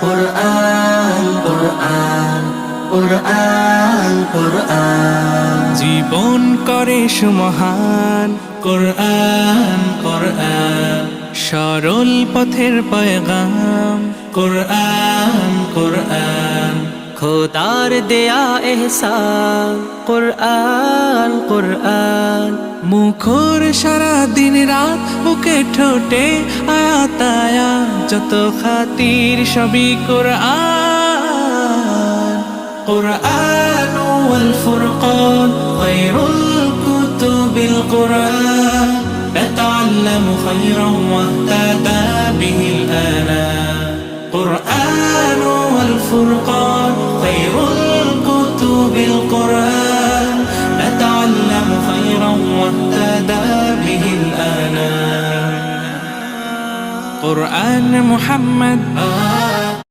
কুরআন কুরআন কুরআন কুরআন জীবন করে সুমহান কুরআন কুরআন সরল পথের পয়গাম কুরআন কুরআন খোদার দেয়া এহসান কুরআন কুরআন মুখর সারা দিন রাত বুকে ঠোঁটে আয়াত আয়াত যত খাতির সবই কুরআন قرآن والفرقان خير الكتب القرآن نتعلم خيرا واهتدى به الآنام قرآن والفرقان خير الكتب القرآن نتعلم خيرا واهتدى به الآنام قرآن محمد